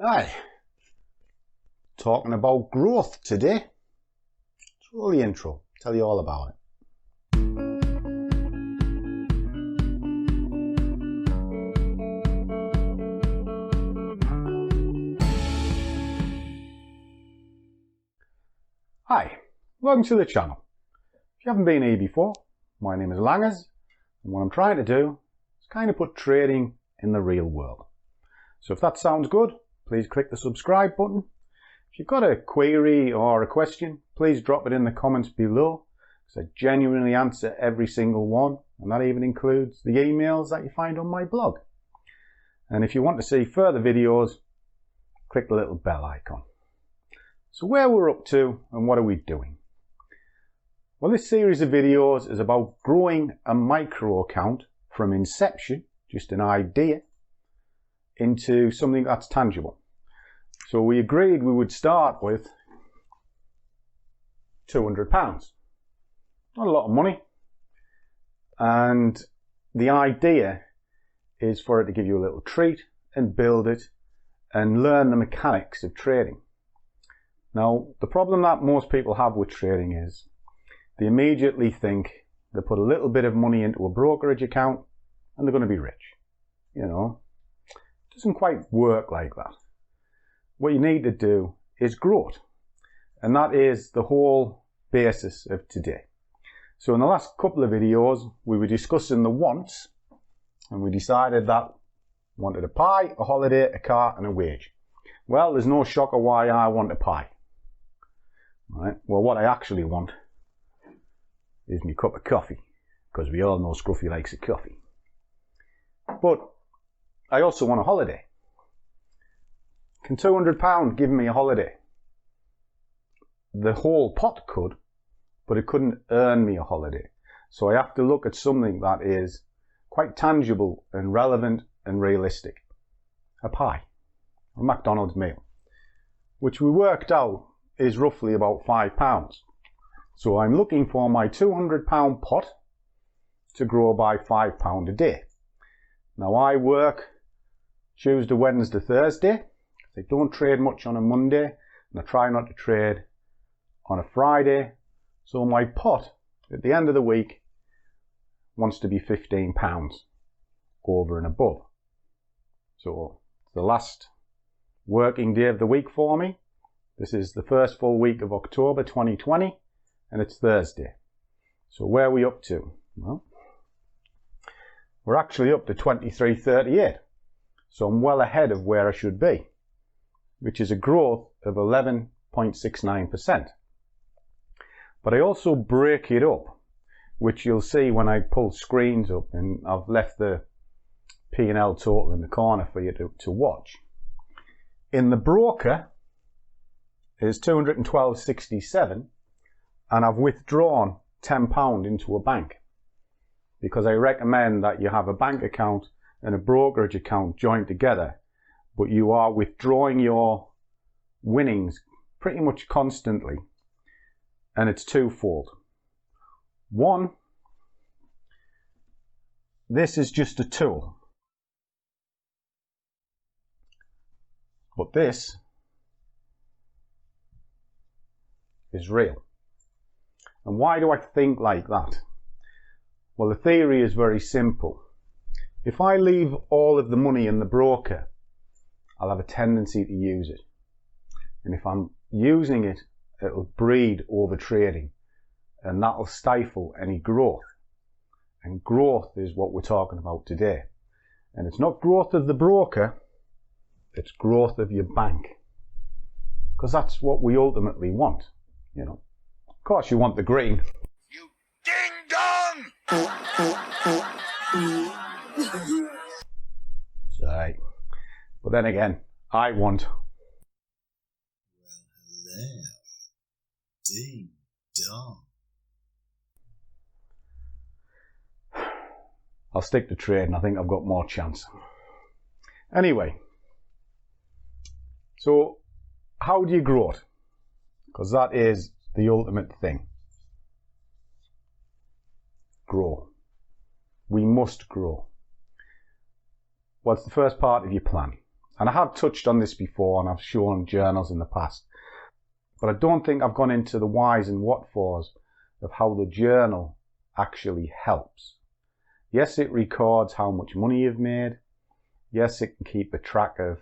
Hi, talking about growth today. Let's roll the intro, tell you all about it. Hi, welcome to the channel. If you haven't been here before, my name is Langers, and what I'm trying to do is kind of put trading in the real world. So if that sounds good, please click the subscribe button. If you've got a query or a question, please drop it in the comments below, because I genuinely answer every single one, and that even includes the emails that you find on my blog. And if you want to see further videos, click the little bell icon. So where we're up to and what are we doing? Well, this series of videos is about growing a micro account from inception, just an idea, into something that's tangible. So we agreed we would start with £200. Not a lot of money. And the idea is for it to give you a little treat and build it and learn the mechanics of trading. Now, the problem that most people have with trading is they immediately think they put a little bit of money into a brokerage account and they're going to be rich. You know, it doesn't quite work like that. What you need to do is grow it. And that is the whole basis of today. So in the last couple of videos, we were discussing the wants, and we decided that we wanted a pie, a holiday, a car, and a wage. Well, there's no shocker why I want a pie. Right? Well, what I actually want is my cup of coffee, because we all know Scruffy likes a coffee. But I also want a holiday. Can £200 give me a holiday? The whole pot could, but it couldn't earn me a holiday. So I have to look at something that is quite tangible and relevant and realistic. A pie, a McDonald's meal, which we worked out is roughly about £5. So I'm looking for my £200 pot to grow by £5 a day. Now I work Tuesday, Wednesday, Thursday. I don't trade much on a Monday, and I try not to trade on a Friday. So my pot at the end of the week wants to be £15 over and above. So it's the last working day of the week for me. This is the first full week of October 2020, and it's Thursday. So where are we up to? Well, we're actually up to 23.38. So I'm well ahead of where I should be, which is a growth of 11.69%. But I also break it up, which you'll see when I pull screens up, and I've left the P&L total in the corner for you to watch. In the broker is 212.67, and I've withdrawn £10 into a bank, because I recommend that you have a bank account and a brokerage account joined together, but you are withdrawing your winnings pretty much constantly, and it's twofold. One, this is just a tool, but this is real. And why do I think like that? Well, the theory is very simple. If I leave all of the money in the broker, I'll have a tendency to use it. And if I'm using it, it'll breed over trading, and that'll stifle any growth. And growth is what we're talking about today. And it's not growth of the broker, it's growth of your bank. Because that's what we ultimately want, you know. Of course you want the green. You ding dong! Sorry. But then again, I want... Well, hello. Ding dong. I'll stick to trading. I think I've got more chance. Anyway, so how do you grow it? Because that is the ultimate thing. Grow. We must grow. What's the first part of your plan? And I have touched on this before, and I've shown journals in the past, but I don't think I've gone into the whys and what fors of how the journal actually helps. Yes, it records how much money you've made. Yes, it can keep a track of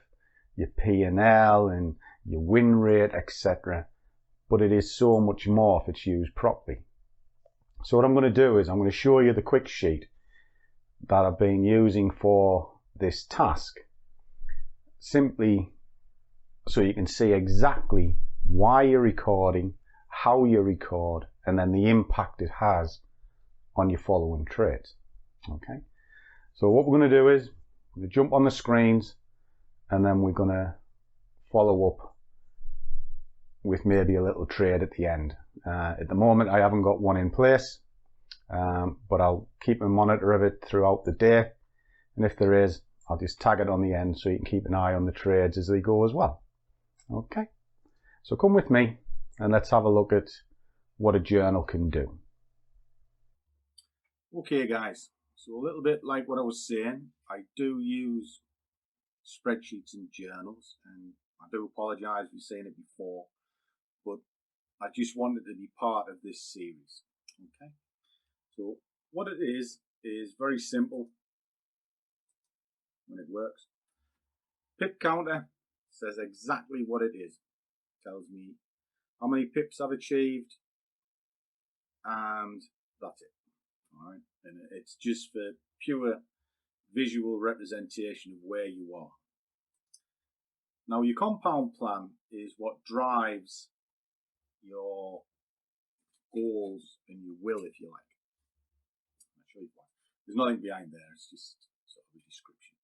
your P&L and your win rate, etc. But it is so much more if it's used properly. So what I'm going to do is I'm going to show you the quick sheet that I've been using for this task, simply so you can see exactly why you're recording, how you record, and then the impact it has on your following trades. Okay, so what we're going to do is we're going to jump on the screens, and then we're going to follow up with maybe a little trade at the end. At the moment I haven't got one in place, but I'll keep a monitor of it throughout the day, and if there is, I'll just tag it on the end so you can keep an eye on the trades as they go as well. Okay, so come with me and let's have a look at what a journal can do. Okay guys, so a little bit like what I was saying, I do use spreadsheets and journals, and I do apologise for saying it before, but I just wanted to be part of this series. Okay, so what it is very simple when it works. Pip counter says exactly what it is. It tells me how many pips I've achieved, and that's it. All right, and it's just for pure visual representation of where you are. Now your compound plan is what drives your goals and your will, if you like. I'll show you why. There's nothing behind there, it's just sort of a description.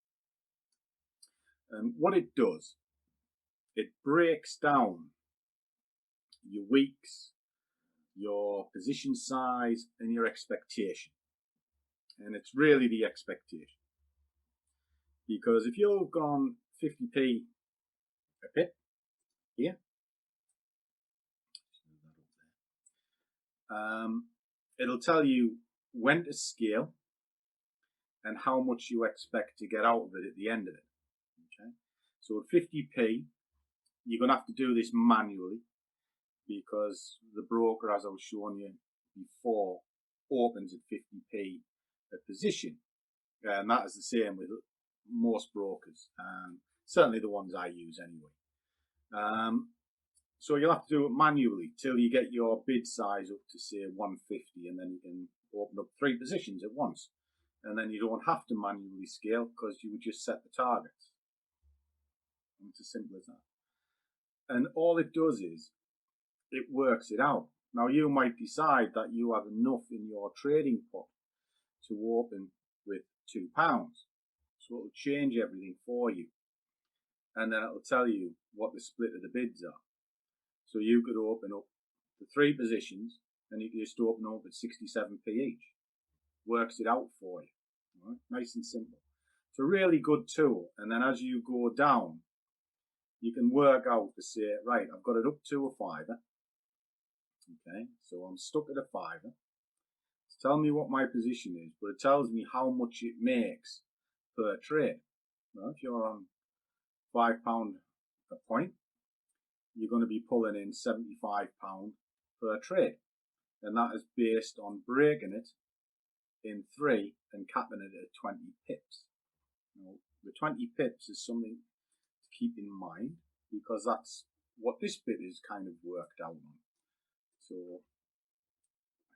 And what it does, it breaks down your weeks, your position size, and your expectation. And it's really the expectation. Because if you've gone 50p a pip here, it'll tell you when to scale and how much you expect to get out of it at the end of it. Okay, so at 50p, you're going to have to do this manually because the broker, as I was showing you before, opens at 50p a position, and that is the same with most brokers, certainly the ones I use anyway. So you'll have to do it manually till you get your bid size up to say 150, and then you can open up 3 positions at once, and then you don't have to manually scale because you would just set the targets. And it's as simple as that. And all it does is it works it out. Now you might decide that you have enough in your trading pot to open with £2, so it'll change everything for you, and then it'll tell you what the split of the bids are. So you could open up the 3 positions, and you could just open up at 67p each. Works it out for you. All right? Nice and simple. It's a really good tool. And then as you go down, you can work out to say, right, I've got it up to a fiver. Okay, so I'm stuck at a fiver. It's telling me what my position is, but it tells me how much it makes per trade. Well, if you're on £5 a point, you're going to be pulling in £75 per trade, and that is based on breaking it in 3 and capping it at 20 pips. Now, the 20 pips is something to keep in mind because that's what this bit is kind of worked out on. So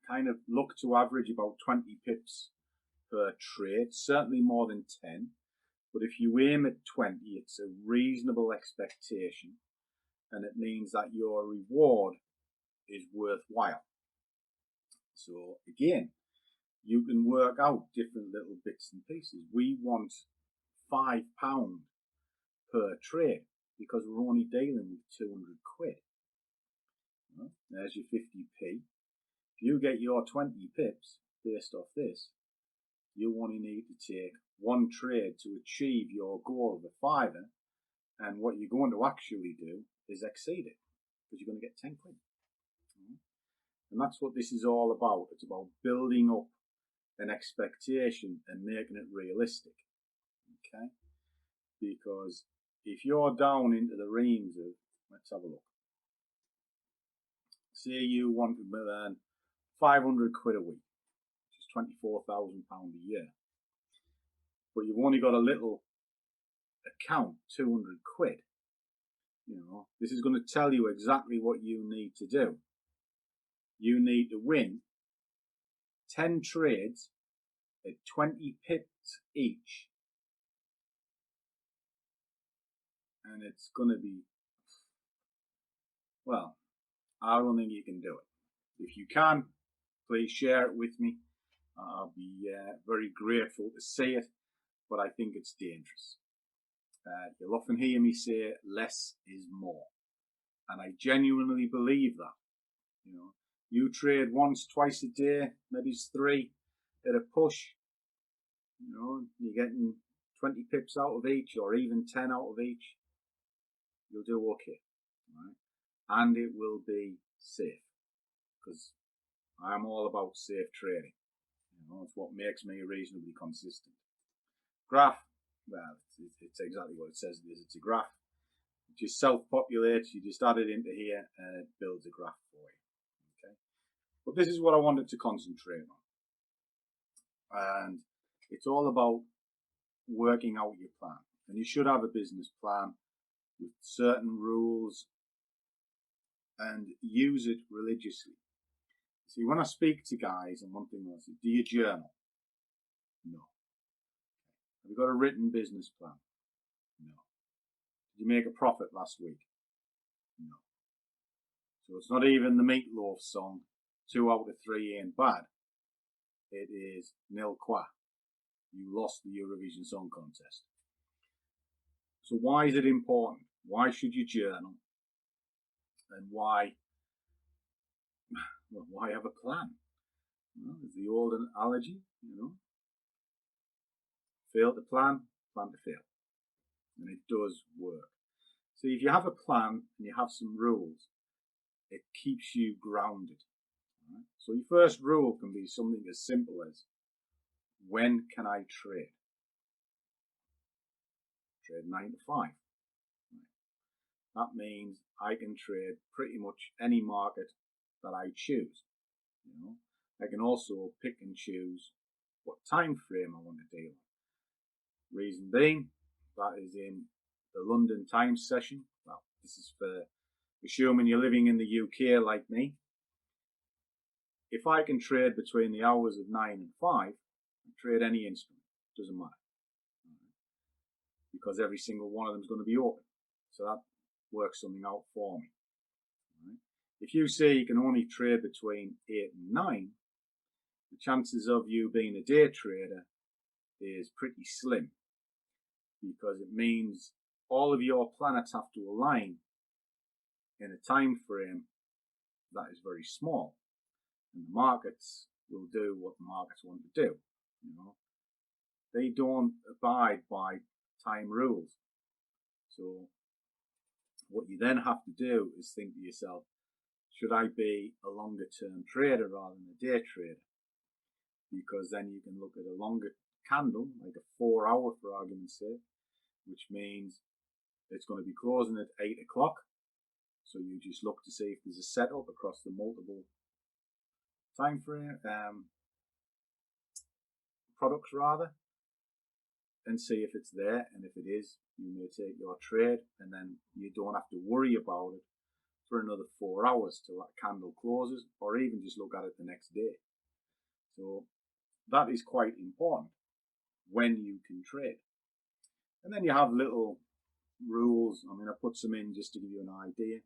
I kind of look to average about 20 pips per trade, certainly more than 10, but if you aim at 20, it's a reasonable expectation, and it means that your reward is worthwhile. So again, you can work out different little bits and pieces. We want £5 per trade because we're only dealing with 200 quid. Well, there's your 50p. If you get your 20 pips based off this, you only need to take 1 trade to achieve your goal of a fiver, and what you're going to actually do is exceed it because you're going to get 10 quid. And that's what this is all about. It's about building up an expectation and making it realistic. Okay? Because if you're down into the reams of, let's have a look. Say you want to earn 500 quid a week, which is £24,000 a year. But you've only got a little account, 200 quid. You know, this is going to tell you exactly what you need to do. You need to win 10 trades at 20 pips each. And it's going to be, well, I don't think you can do it. If you can, please share it with me. I'll be very grateful to see it, but I think it's dangerous. You'll often hear me say less is more, and I genuinely believe that. You know, you trade once, twice a day, maybe it's 3 at a push. You know, you're getting 20 pips out of each, or even 10 out of each. You'll do okay, right? And it will be safe, because I'm all about safe trading. You know, it's what makes me reasonably consistent. Graph, well, it's exactly what it says it is. It's a graph. It just self-populates. You just add it into here, and it builds a graph for you. Okay, but this is what I wanted to concentrate on, and it's all about working out your plan. And you should have a business plan with certain rules, and use it religiously. See, when I speak to guys, and one thing I say, do you journal? No. Have you got a written business plan? No. Did you make a profit last week? No. So it's not even the Meatloaf song, 2 out of 3 ain't bad. It is nil qua. You lost the Eurovision Song Contest. So why is it important? Why should you journal? And why have a plan? Well, it's the old analogy, you know. Fail to plan to fail. And it does work. So if you have a plan and you have some rules, it keeps you grounded. Right? So your first rule can be something as simple as, when can I trade? Trade 9 to 5. Right? That means I can trade pretty much any market that I choose. You know, I can also pick and choose what time frame I want to deal in. Reason being, that is in the London Times session. Well, this is for assuming you're living in the UK like me. If I can trade between the hours of 9 and 5, I trade any instrument, doesn't matter. Because every single one of them is going to be open. So that works something out for me. Right? If you say you can only trade between 8 and 9, the chances of you being a day trader is pretty slim, because it means all of your planets have to align in a time frame that is very small, and the markets will do what the markets want to do. You know, they don't abide by time rules. So what you then have to do is think to yourself, should I be a longer term trader rather than a day trader? Because then you can look at a longer candle, like a 4 hour for argument's sake, which means it's going to be closing at 8 o'clock. So you just look to see if there's a setup across the multiple time frame products rather, and see if it's there, and if it is, you may take your trade, and then you don't have to worry about it for another 4 hours till that candle closes, or even just look at it the next day. So that is quite important when you can trade. And then you have little rules. I mean, I put some in just to give you an idea.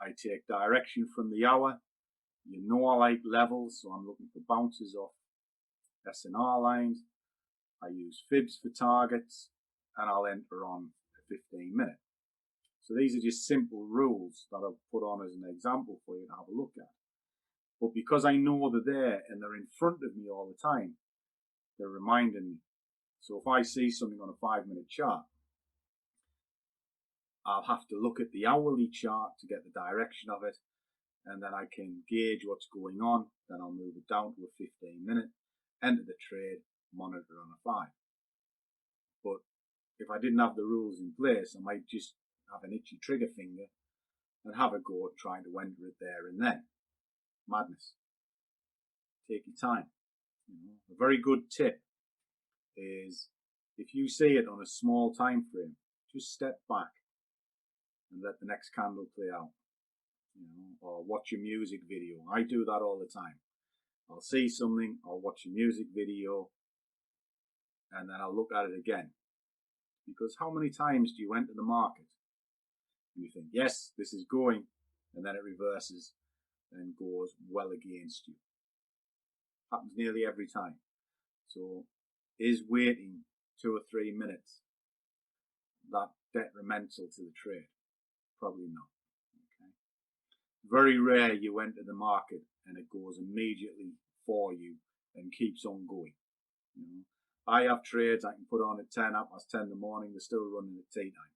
I take direction from the hour. You know, I like levels, so I'm looking for bounces off S&R lines. I use fibs for targets, and I'll enter on a 15-minute. So these are just simple rules that I've put on as an example for you to have a look at. But because I know they're there and they're in front of me all the time, they're reminding me. So if I see something on a 5-minute chart, I'll have to look at the hourly chart to get the direction of it, and then I can gauge what's going on. Then I'll move it down to a 15-minute, enter the trade, monitor on a 5. But if I didn't have the rules in place, I might just have an itchy trigger finger and have a go at trying to enter it there and then. Madness. Take your time. A very good tip is if you see it on a small time frame, just step back and let the next candle play out. Or watch a music video. I do that all the time. I'll see something, I'll watch a music video, and then I'll look at it again. Because how many times do you enter the market and you think, yes, this is going, and then it reverses and goes well against you? Happens nearly every time. So is waiting 2 or 3 minutes that detrimental to the trade? Probably not. Okay. Very rare you enter the market and it goes immediately for you and keeps on going. I have trades I can put on at 10, 10 in the morning, they're still running at tea time.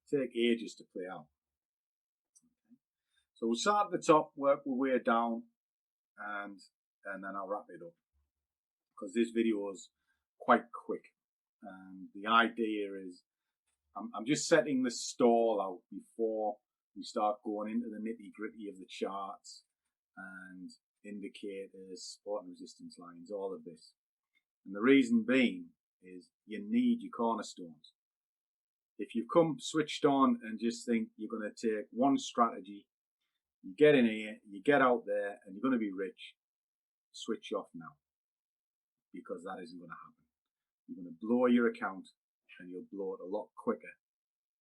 Take ages to play out. Okay. So we'll start at the top, work our way down, and then I'll wrap it up. Because this video is quite quick. The idea is I'm just setting the stall out before we start going into the nitty gritty of the charts and indicators, support and resistance lines, all of this. And the reason being is you need your cornerstones. If you've come switched on and just think you're going to take one strategy, you get in here, you get out there, and you're going to be rich, switch off now. Because that isn't going to happen. You're going to blow your account and you'll blow it a lot quicker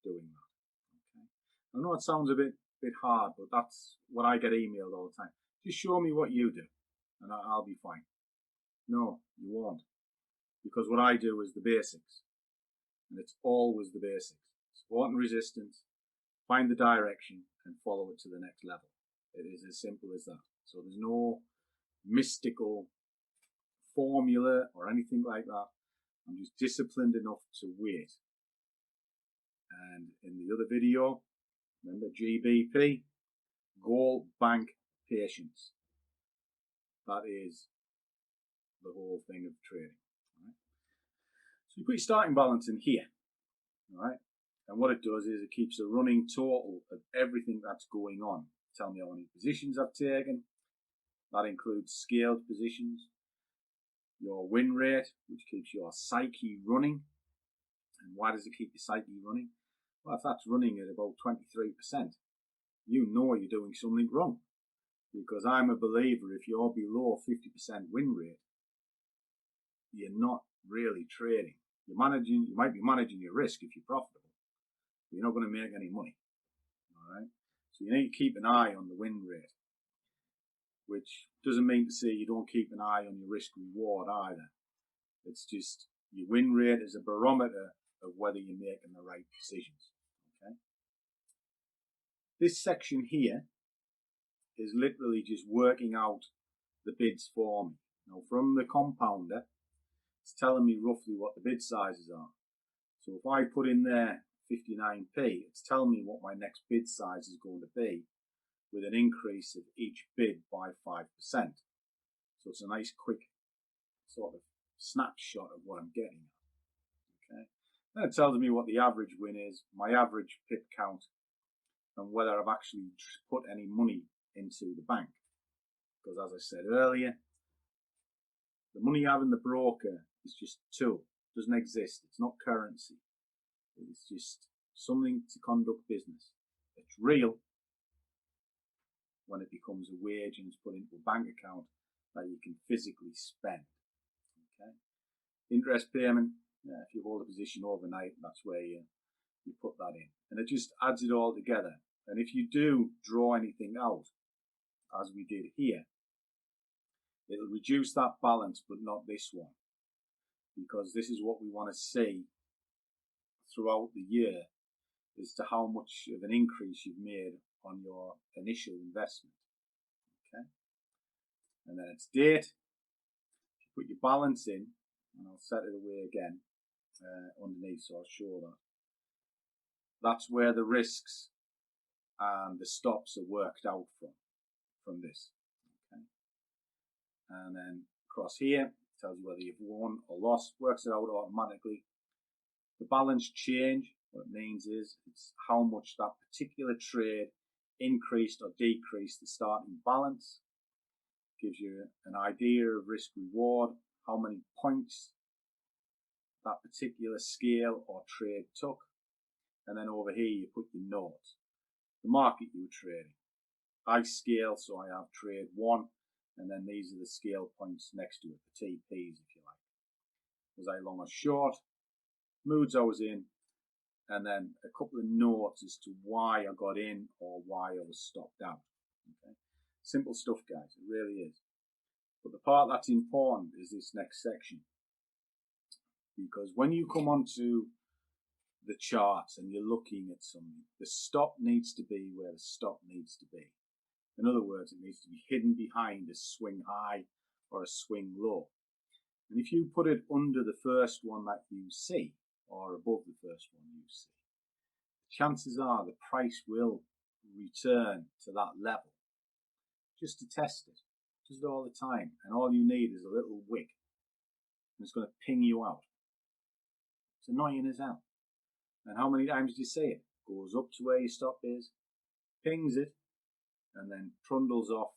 doing that. Okay. I know it sounds a bit hard, but that's what I get emailed all the time. Just show me what you do and I'll be fine. No, you won't. Because what I do is the basics. And it's always the basics. Support and resistance, find the direction and follow it to the next level. It is as simple as that. So there's no mystical formula or anything like that. I'm just disciplined enough to wait. And in the other video, remember GBP, goal, bank, patience. That is the whole thing of trading. Right? So you put your starting balance in here. Right? And what it does is it keeps a running total of everything that's going on. Tell me how many positions I've taken. That includes scaled positions. Your win rate, which keeps your psyche running. And why does it keep your psyche running? Well, if that's running at about 23%, you know you're doing something wrong. Because I'm a believer, if you're below 50% win rate, you're not really trading. You might be managing your risk if you're profitable, but you're not going to make any money. All right. So you need to keep an eye on the win rate, which doesn't mean to say you don't keep an eye on your risk reward either. It's just your win rate is a barometer of whether you're making the right decisions. Okay. This section here is literally just working out the bids for me. Now from the compounder, it's telling me roughly what the bid sizes are. So if I put in there 59p, it's telling me what my next bid size is going to be with an increase of each bid by 5%. So it's a nice quick sort of snapshot of what I'm getting at. Okay. Then it tells me what the average win is, my average pip count, and whether I've actually put any money into the bank. Because as I said earlier, the money you have in the broker is just a tool. It doesn't exist. It's not currency. It's just something to conduct business. It's real when it becomes a wage and it's put into a bank account that you can physically spend. Okay. Interest payment, if you hold a position overnight, that's where you put that in. And it just adds it all together. And if you do draw anything out, as we did here, it'll reduce that balance, but not this one. Because this is what we want to see throughout the year as to how much of an increase you've made on your initial investment. Okay. And then it's date. You put your balance in, and I'll set it away again underneath, so I'll show that. That's where the risks and the stops are worked out from this. Okay. And then across here, tells you whether you've won or lost, works it out automatically. The balance change, what it means is it's how much that particular trade increased or decreased the starting balance. Gives you an idea of risk reward, how many points that particular scale or trade took. And then over here you put your notes, the market you were trading. I scale, so I have trade 1, and then these are the scale points next to it, the TPs if you like. Was I long or short, moods I was in, and then a couple of notes as to why I got in or why I was stopped out. Okay? Simple stuff, guys, it really is. But the part that's important is this next section. Because when you come onto the charts and you're looking at something, the stop needs to be where the stop needs to be. In other words, it needs to be hidden behind a swing high or a swing low. And if you put it under the first one that you see, or above the first one you see, chances are the price will return to that level just to test it, just all the time. And all you need is a little wick, and it's going to ping you out. It's annoying as hell. And how many times do you see it? Goes up to where your stop is, pings it, and then trundles off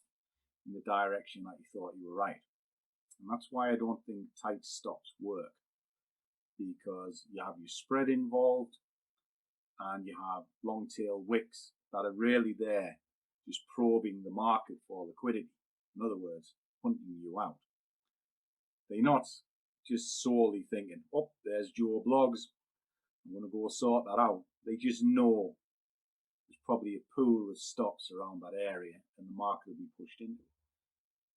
in the direction that you thought you were right. And that's why I don't think tight stops work, because you have your spread involved and you have long tail wicks that are really there just probing the market for liquidity. In other words, hunting you out. They're not just solely thinking, oh, there's Joe Blogs, I'm going to go sort that out. They just know there's probably a pool of stops around that area and the market will be pushed into it.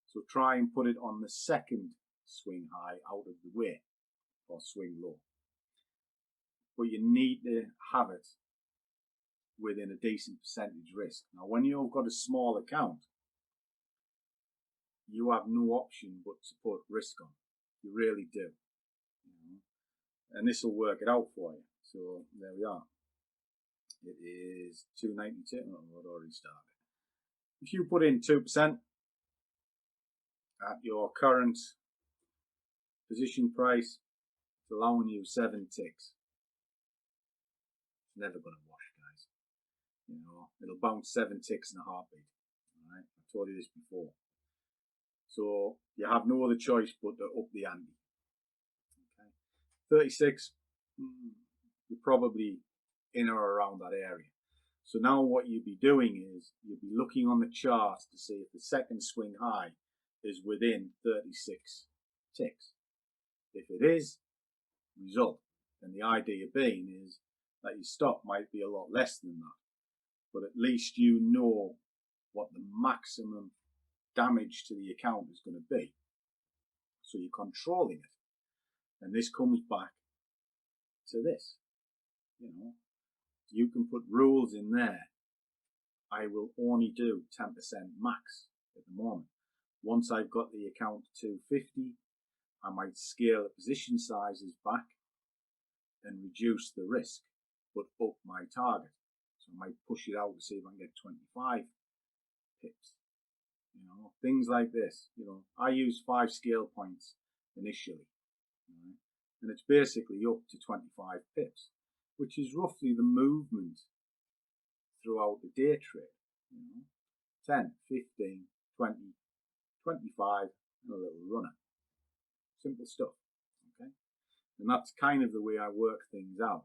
So try and put it on the second swing high out of the way, or swing low. But you need to have it within a decent percentage risk. Now, when you've got a small account, you have no option but to put risk on. You really do. And this will work it out for you. So there we are. It is 292. Oh, I've already started. If you put in 2% at your current position price, it's allowing you 7 ticks. It's never going to wash, guys. You know, it'll bounce 7 ticks in a heartbeat. All right, I've told you this before. So you have no other choice but to up the ante. Okay, 36. You're probably in or around that area. So now what you'll be doing is you'll be looking on the chart to see if the second swing high is within 36 ticks. If it is, result. And the idea being is that your stop might be a lot less than that, but at least you know what the maximum damage to the account is going to be. So you're controlling it. And this comes back to this. You know, you can put rules in there. I will only do 10% max at the moment. Once I've got the account to 250, I might scale the position sizes back and reduce the risk, but up my target. So I might push it out to see if I can get 25 pips. You know, things like this. You know, I use 5 scale points initially, right? And it's basically up to 25 pips, which is roughly the movement throughout the day trade. You know, 10, 15, 20, 25, and a little runner. Simple stuff, okay? And that's kind of the way I work things out.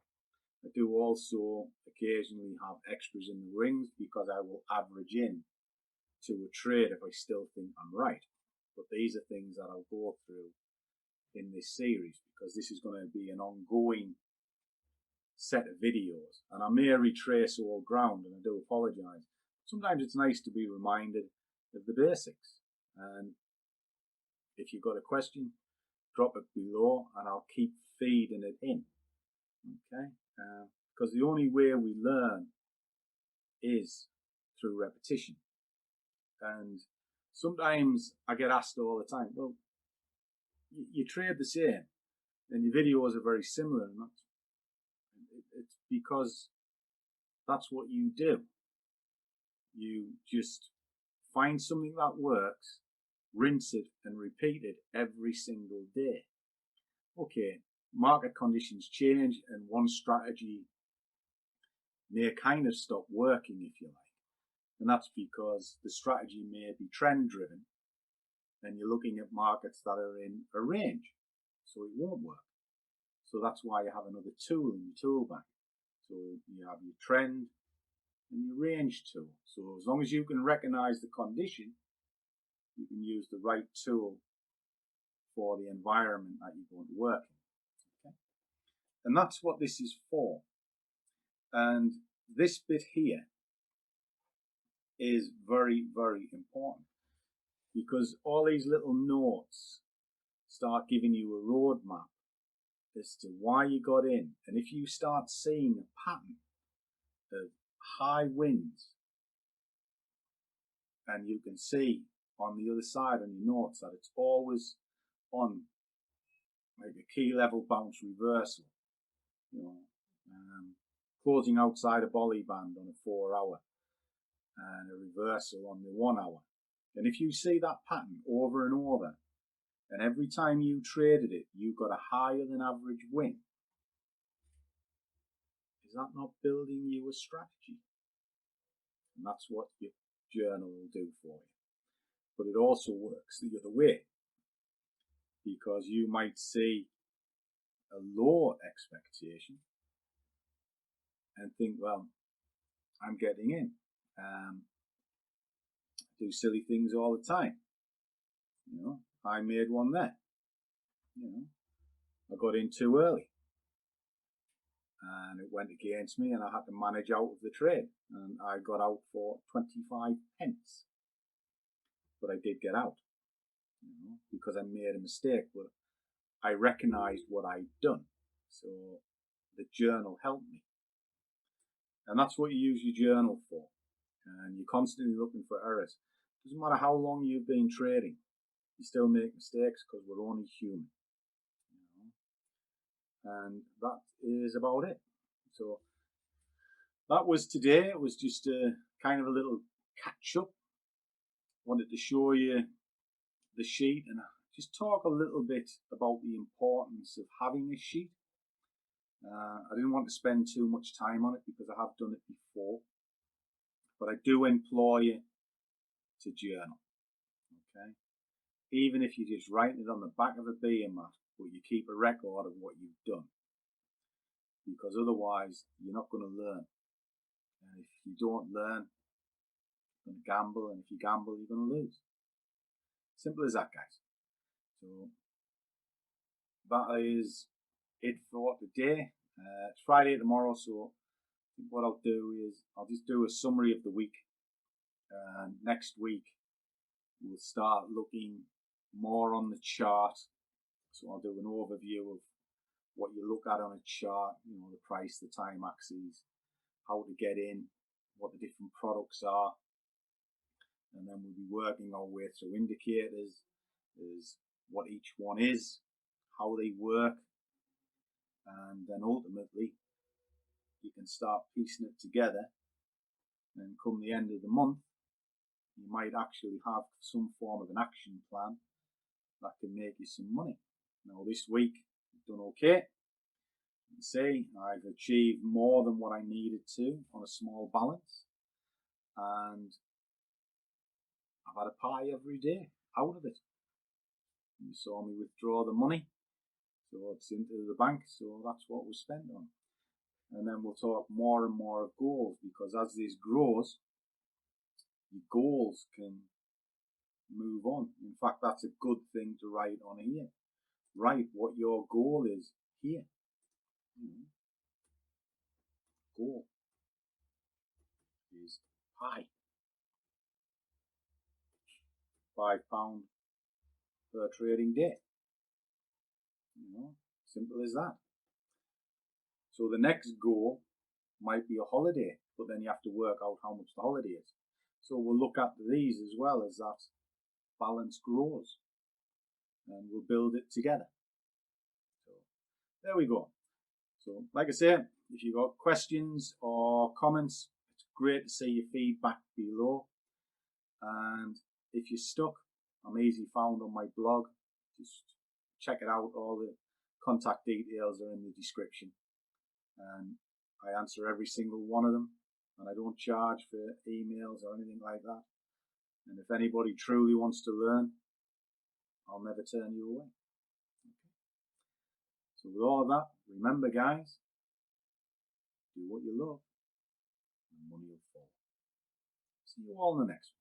I do also occasionally have extras in the rings because I will average in to a trade if I still think I'm right. But these are things that I'll go through in this series because this is going to be an ongoing set of videos. And I may retrace old ground, and I do apologize. Sometimes it's nice to be reminded of the basics. And if you've got a question, drop it below and I'll keep feeding it in. Okay? Because the only way we learn is through repetition. And sometimes I get asked all the time, well, you trade the same and your videos are very similar. And it's because that's what you do. You just find something that works, rinse it and repeat it every single day. Okay, market conditions change and one strategy may kind of stop working, if you like. And that's because the strategy may be trend driven and you're looking at markets that are in a range, so it won't work. So that's why you have another tool in your tool bag. So you have your trend and your range tool. So as long as you can recognize the condition, you can use the right tool for the environment that you're going to work in. Okay? And that's what this is for. And this bit here is very, very important, because all these little notes start giving you a roadmap as to why you got in. And if you start seeing a pattern of high winds, and you can see on the other side on your notes that it's always on like a key level bounce reversal, you know, closing outside a Bollinger Band on a 4 hour and a reversal on the 1 hour. And if you see that pattern over and over, and every time you traded it, you got a higher than average win, is that not building you a strategy? And that's what your journal will do for you. But it also works the other way, because you might see a low expectation and think, well, I'm getting in. Do silly things all the time. You know, I made one there. You know, I got in too early and it went against me and I had to manage out of the trade, and I got out for 25 pence. But I did get out, you know, because I made a mistake, but I recognized what I'd done. So the journal helped me. And that's what you use your journal for. And you're constantly looking for errors. Doesn't matter how long you've been trading, you still make mistakes because we're only human. You know? And that is about it. So that was today. It was just a kind of a little catch up. Wanted to show you the sheet and just talk a little bit about the importance of having a sheet. I didn't want to spend too much time on it because I have done it before, but I do implore you to journal. Okay, even if you're just writing it on the back of a beer mat, but you keep a record of what you've done, because otherwise you're not going to learn. And if you don't learn, you're going to gamble, and if you gamble, you're going to lose. Simple as that, guys. So that is it for today. It's Friday tomorrow, so what I'll do is I'll just do a summary of the week. Next week we'll start looking more on the chart. So I'll do an overview of what you look at on a chart, you know, the price, the time axes, how to get in, what the different products are. And then we'll be working our way through indicators, is what each one is, how they work, and then ultimately you can start piecing it together, and come the end of the month you might actually have some form of an action plan that can make you some money. Now this week I've done okay. You can see I've achieved more than what I needed to on a small balance, and I've had a pie every day out of it. You saw me withdraw the money, so it's into the bank, so that's what we spent on. And then we'll talk more and more of goals, because as this grows, your goals can move on. In fact, that's a good thing to write on here. Write what your goal is here. Goal is pie. £5 per trading day. You know, simple as that. So the next goal might be a holiday, but then you have to work out how much the holiday is. So we'll look at these as well as that balance grows, and we'll build it together. So there we go. So like I say, if you've got questions or comments, it's great to see your feedback below. And if you're stuck, I'm easy found on my blog. Just check it out. All the contact details are in the description, and I answer every single one of them, and I don't charge for emails or anything like that. And if anybody truly wants to learn, I'll never turn you away. Okay. So with all of that, remember guys, do what you love and money will fall. See you all in the next one.